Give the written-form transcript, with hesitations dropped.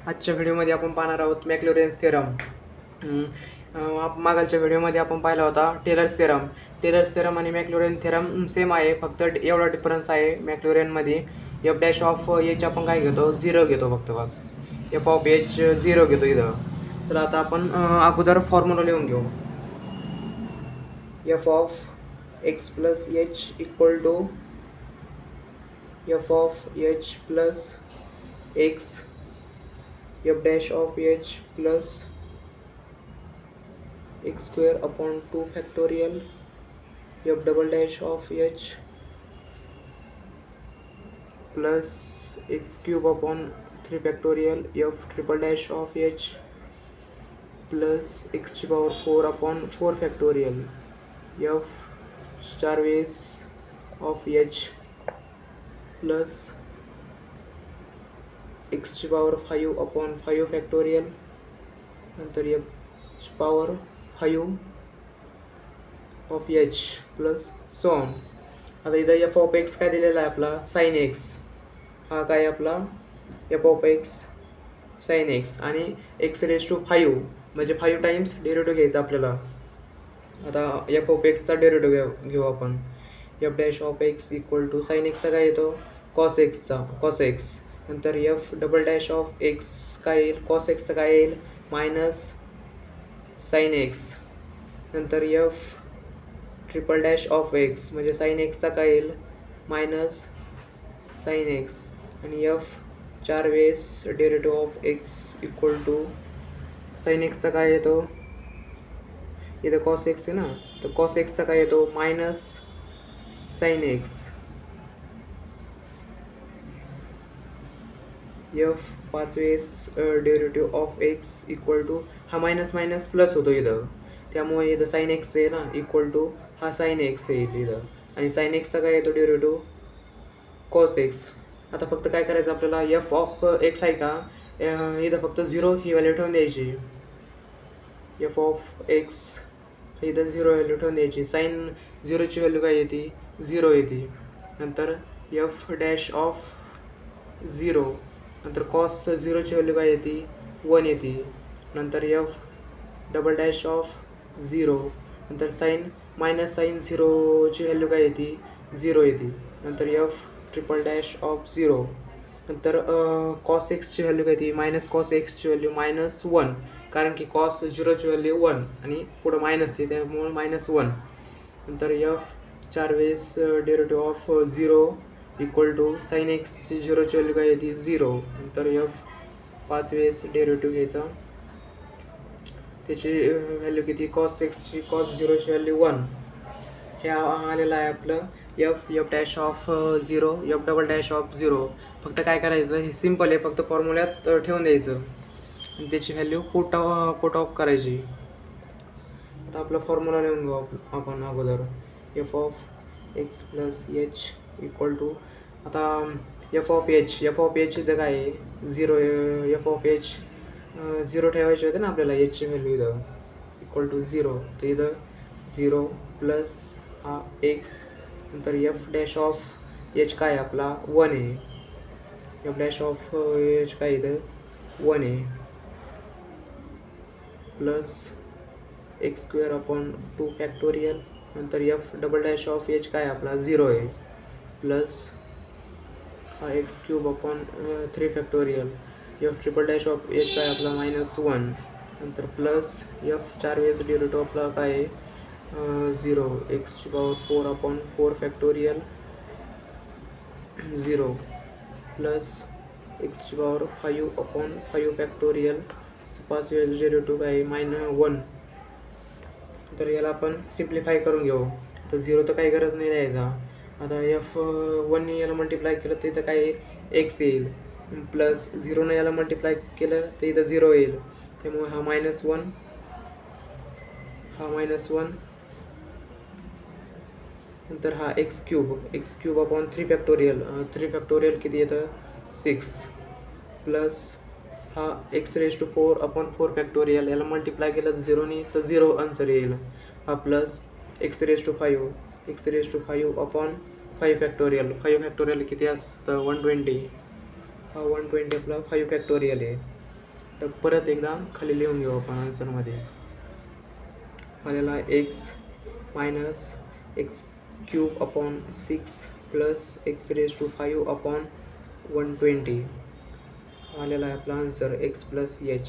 आजच्या व्हिडिओमध्ये आपण पाहणार आहोत मॅक्लॉरेन्स थेरम. मागच्या व्हिडिओमध्ये आपण पाहिला होता टेलर्स थेरम. टेलर्स थेरम आणि मॅक्लॉरेन थेरम सेम आहे, फक्त एवढा डिफरन्स आहे मॅक्लॉरेनमध्ये एफ डॅश ऑफ एच आपण काय घेतो, 0 घेतो फक्त, बस एफ ऑफ एच 0 घेतो इथं. तर आता आपण अगोदर फॉर्म्युला लिहून घेऊ. F of x plus h equal to f of h plus x f dash of h plus x square upon 2 factorial f double dash of h plus x cube upon 3 factorial f triple dash of h plus x to power 4 upon 4 factorial f star base of h plus x to power 5 upon 5 factorial नंतर f power 5 of h plus so on. आता इथं f of x काय दिलेला आहे आपला, sign x. हा काय आपला f of x sine x आणि x रेज टू 5 म्हणजे 5 टाइम्स डेरिव्हेटिव्ह घ्यायचा आपल्याला. आता f ऑफ x चा डेरिव्हेटिव्ह घेऊ आपण. f dash of x equal to sine x चा काय येतो, कॉस x चा, कॉस x. नंतर f double dash of x काय येईल, कॉस x चा काय येईल, मायनस साइन x. नंतर f triple dash of x म्हणजे साइन x चा काय येईल, मायनस साइन x. आणि f 4 वेळेस derivative of x equal to sine x चा काय येतो, इथं कॉस x आहे ना, तर कॉस x चा काय येतो, मायनस साइन x. f 5 वेळेस derivative of x equal to, हा मायनस मायनस प्लस होतो इथं, त्यामुळे इथं साइन x आहे ना, इक्वल टू हा साइन x येईल इथं. आणि साइन x चा काय येतो डेरिव्हेटिव्ह, कॉस x. आता फक्त काय करायचं आपल्याला, f ऑफ x आहे का, इथं फक्त 0 ही व्हॅल्यू ठेवून द्यायची. f ऑफ x इथं 0 व्हॅल्यू ठेवून द्यायची. साइन 0ची व्हॅल्यू काय येते, 0 येते. नंतर f डॅश ऑफ 0, नंतर कॉस 0ची व्हॅल्यू काय येते, 1 येते. नंतर f डबल डॅश ऑफ 0, नंतर साइन मायनस साइन 0ची व्हॅल्यू काय येते, 0 येते. नंतर f ट्रिपल डॅश ऑफ 0, नंतर कॉस एक्सची व्हॅल्यू काय येते, मायनस कॉस एक्सची व्हॅल्यू मायनस 1, कारण की कॉस 0ची व्हॅल्यू 1 आणि पुढं मायनस आहे त्यामुळे मायनस 1. नंतर f 4 वेळेस derivative of 0 equal to sine एक्सची 0ची व्हॅल्यू काय येते, 0. नंतर f 5 वेळेस डेरिव्हेटिव्ह घ्यायचा, त्याची व्हॅल्यू किती, कॉस एक्सची, कॉस 0ची व्हॅल्यू 1. हे आलेलं आहे आपलं f dash of 0, f double dash of 0. फक्त काय करायचं, हे सिम्पल आहे, फक्त फॉर्म्युल्यात ठेवून द्यायचं आणि त्याची व्हॅल्यू पुट ऑफ करायची. आता आपला फॉर्म्युला लिहून घेऊ आपण अगोदर. f of x plus h equal to, आता f ऑफ एच इथं काय आहे, 0. f ऑफ एच 0 ठेवायचे होते ना आपल्याला, एचची व्हॅल्यू इथं इक्वल टू 0, तर इथं 0 प्लस हा x. नंतर f डॅश ऑफ एच काय आपला 1 आहे, f डॅश ऑफ एच काय इथं 1 आहे, plus x square upon 2 factorial. नंतर f double dash of H काय आपला 0 आहे, प्लस हा x cube upon 3 factorial. f triple dash of H काय आपला मायनस 1. नंतर प्लस f 4 वेळेस डेरिव्हेटिव्ह आपला काय आहे, 0, एक्सची पॉवर 4 अपॉन 4 फॅक्टोरियल 0, प्लस एक्सची पॉवर 5 अपॉन 5 फॅक्टोरियल 5 वेळेस डेरिव्हेटिव्ह काय -1. तर याला आपण सिम्प्लिफाय करून घेऊ. तर 0 तर काही गरज नाही द्यायचा. आता f1 याला मल्टिप्लाय केलं तर इथं काय येईल, x येईल, प्लस 0 याला मल्टिप्लाय केलं तर इथं 0 येईल, त्यामुळे हा -1, हा -1. नंतर हा x cube upon 3 factorial, 3 factorial किती येतं, 6, प्लस हा x raise to 4 upon 4 factorial, याला मल्टिप्लाय केलं तर 0 तर 0 आन्सर येईल. हा plus x raise to 5 upon 5 factorial, 5 factorial किती असतं, 120. हा 120 आपला 5 फॅक्टोरियल आहे. तर परत एकदा खाली लिहून घेऊ आपण आन्सरमध्ये. आलेला x minus x cube upon 6 plus x raise to 5 upon 120 आलेला आहे आपला आन्सर एक्स प्लस एच.